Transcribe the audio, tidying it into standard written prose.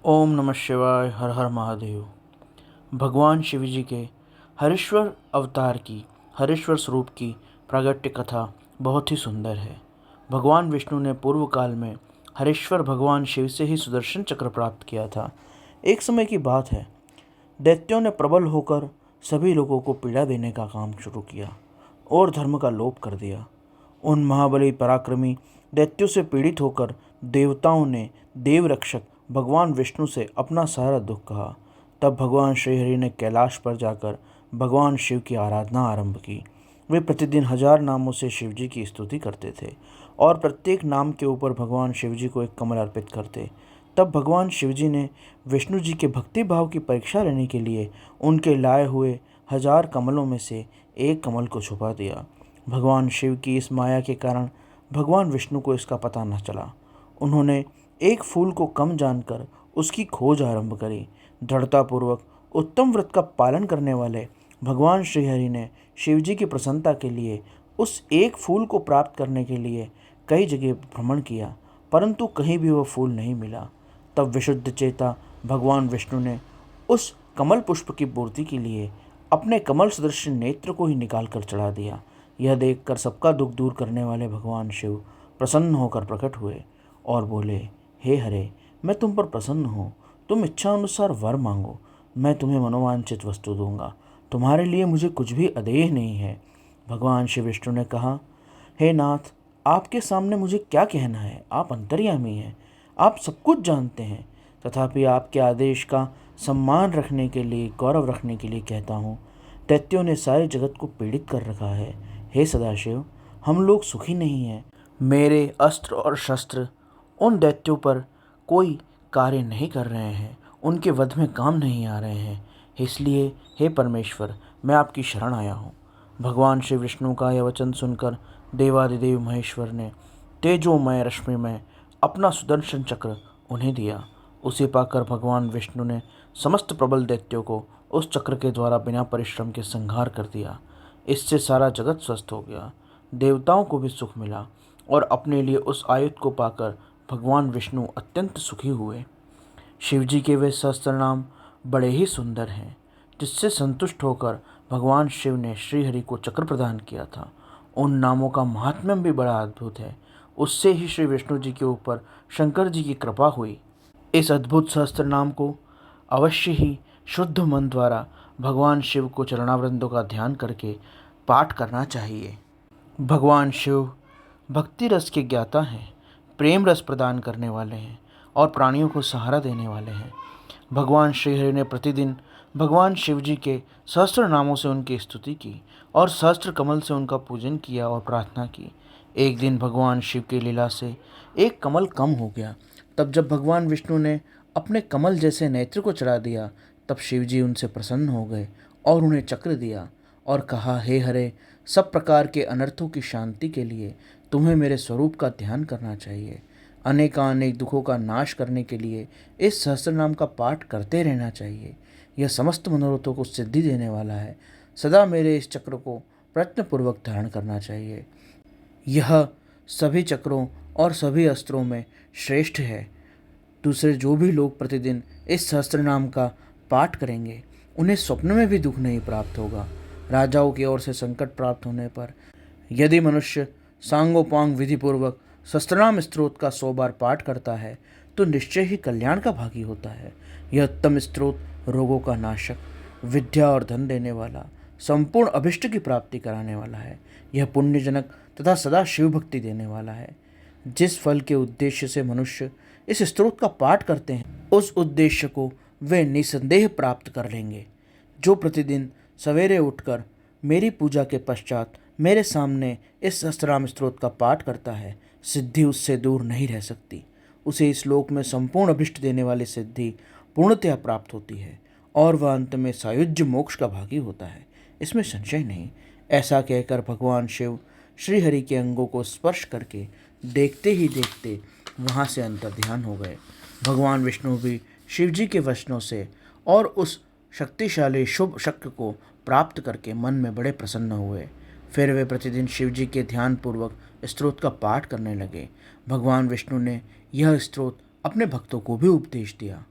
ओम नमः शिवाय। हर हर महादेव। भगवान शिव जी के हरीश्वर अवतार की, हरीश्वर स्वरूप की प्रागट्य कथा बहुत ही सुंदर है। भगवान विष्णु ने पूर्व काल में हरीश्वर भगवान शिव से ही सुदर्शन चक्र प्राप्त किया था। एक समय की बात है, दैत्यों ने प्रबल होकर सभी लोगों को पीड़ा देने का काम शुरू किया और धर्म का लोप कर दिया। उन महाबली पराक्रमी दैत्यों से पीड़ित होकर देवताओं ने देवरक्षक भगवान विष्णु से अपना सारा दुख कहा। तब भगवान श्रीहरि ने कैलाश पर जाकर भगवान शिव की आराधना आरंभ की। वे प्रतिदिन 1000 नामों से शिव जी की स्तुति करते थे और प्रत्येक नाम के ऊपर भगवान शिव जी को एक कमल अर्पित करते। तब भगवान शिव जी ने विष्णु जी के भक्ति भाव की परीक्षा लेने के लिए उनके लाए हुए 1000 कमलों में से एक कमल को छुपा दिया। भगवान शिव की इस माया के कारण भगवान विष्णु को इसका पता न चला। उन्होंने एक फूल को कम जानकर उसकी खोज आरंभ करी। दृढ़तापूर्वक उत्तम व्रत का पालन करने वाले भगवान श्रीहरि ने शिव जी की प्रसन्नता के लिए उस एक फूल को प्राप्त करने के लिए कई जगह भ्रमण किया, परंतु कहीं भी वह फूल नहीं मिला। तब विशुद्ध चेता भगवान विष्णु ने उस कमल पुष्प की पूर्ति के लिए अपने कमल सदृश नेत्र को ही निकाल कर चढ़ा दिया। यह देखकर सबका दुख दूर करने वाले भगवान शिव प्रसन्न होकर प्रकट हुए और बोले, हे हरे, मैं तुम पर प्रसन्न हूँ। तुम इच्छा अनुसार वर मांगो, मैं तुम्हें मनोवांछित वस्तु दूंगा। तुम्हारे लिए मुझे कुछ भी अदेय नहीं है। भगवान श्री विष्णु ने कहा, हे नाथ, आपके सामने मुझे क्या कहना है। आप अंतर्यामी हैं, आप सब कुछ जानते हैं। तथापि आपके आदेश का सम्मान रखने के लिए, गौरव रखने के लिए कहता हूँ। दैत्यों ने सारे जगत को पीड़ित कर रखा है। हे सदाशिव, हम लोग सुखी नहीं हैं। मेरे अस्त्र और शस्त्र उन दैत्यों पर कोई कार्य नहीं कर रहे हैं, उनके वध में काम नहीं आ रहे हैं। इसलिए हे परमेश्वर, मैं आपकी शरण आया हूँ। भगवान श्री विष्णु का यह वचन सुनकर देवादिदेव महेश्वर ने तेजोमय रश्मि में अपना सुदर्शन चक्र उन्हें दिया। उसे पाकर भगवान विष्णु ने समस्त प्रबल दैत्यों को उस चक्र के द्वारा बिना परिश्रम के संहार कर दिया। इससे सारा जगत स्वस्थ हो गया, देवताओं को भी सुख मिला और अपने लिए उस आयुध को पाकर भगवान विष्णु अत्यंत सुखी हुए। शिव जी के वे सहस्त्र नाम बड़े ही सुंदर हैं, जिससे संतुष्ट होकर भगवान शिव ने श्रीहरि को चक्र प्रदान किया था। उन नामों का महात्म्य भी बड़ा अद्भुत है। उससे ही श्री विष्णु जी के ऊपर शंकर जी की कृपा हुई। इस अद्भुत सहस्त्र नाम को अवश्य ही शुद्ध मन द्वारा भगवान शिव को चरणावृंदों का ध्यान करके पाठ करना चाहिए। भगवान शिव भक्ति रस के ज्ञाता हैं, प्रेम रस प्रदान करने वाले हैं और प्राणियों को सहारा देने वाले हैं। भगवान श्रीहरि ने प्रतिदिन भगवान शिव जी के सहस्त्र नामों से उनकी स्तुति की और सहस्त्र कमल से उनका पूजन किया और प्रार्थना की। एक दिन भगवान शिव की लीला से एक कमल कम हो गया। तब जब भगवान विष्णु ने अपने कमल जैसे नेत्र को चढ़ा दिया, तब शिव जी उनसे प्रसन्न हो गए और उन्हें चक्र दिया और कहा, हे हरे, सब प्रकार के अनर्थों की शांति के लिए तुम्हें मेरे स्वरूप का ध्यान करना चाहिए। अनेकानेक दुखों का नाश करने के लिए इस सहस्त्र नाम का पाठ करते रहना चाहिए। यह समस्त मनोरथों को सिद्धि देने वाला है। सदा मेरे इस चक्र को प्रयत्नपूर्वक धारण करना चाहिए। यह सभी चक्रों और सभी अस्त्रों में श्रेष्ठ है। दूसरे जो भी लोग प्रतिदिन इस सहस्त्र नाम का पाठ करेंगे, उन्हें स्वप्न में भी दुख नहीं प्राप्त होगा। राजाओं की ओर से संकट प्राप्त होने पर यदि मनुष्य सांगोपांग विधिपूर्वक सहस्त्रनाम स्तोत्र का 100 बार पाठ करता है, तो निश्चय ही कल्याण का भागी होता है। यह उत्तम स्तोत्र रोगों का नाशक, विद्या और धन देने वाला, संपूर्ण अभिष्ट की प्राप्ति कराने वाला है। यह पुण्यजनक तथा सदा शिव भक्ति देने वाला है। जिस फल के उद्देश्य से मनुष्य इस स्तोत्र का पाठ करते हैं, उस उद्देश्य को वे निसंदेह प्राप्त कर लेंगे। जो प्रतिदिन सवेरे उठकर मेरी पूजा के पश्चात मेरे सामने इस सहस्त्रनाम स्तोत्र का पाठ करता है, सिद्धि उससे दूर नहीं रह सकती। उसे इस लोक में संपूर्ण अभिष्ट देने वाली सिद्धि पूर्णतया प्राप्त होती है और वह अंत में सायुज्य मोक्ष का भागी होता है, इसमें संशय नहीं। ऐसा कहकर भगवान शिव श्रीहरि के अंगों को स्पर्श करके देखते ही देखते वहाँ से अंतर ध्यान हो गए। भगवान विष्णु भी शिव जी के वचनों से और उस शक्तिशाली शुभ शक्ति को प्राप्त करके मन में बड़े प्रसन्न हुए। फिर वे प्रतिदिन शिव जी के ध्यानपूर्वक स्तोत्र का पाठ करने लगे। भगवान विष्णु ने यह स्तोत्र अपने भक्तों को भी उपदेश दिया।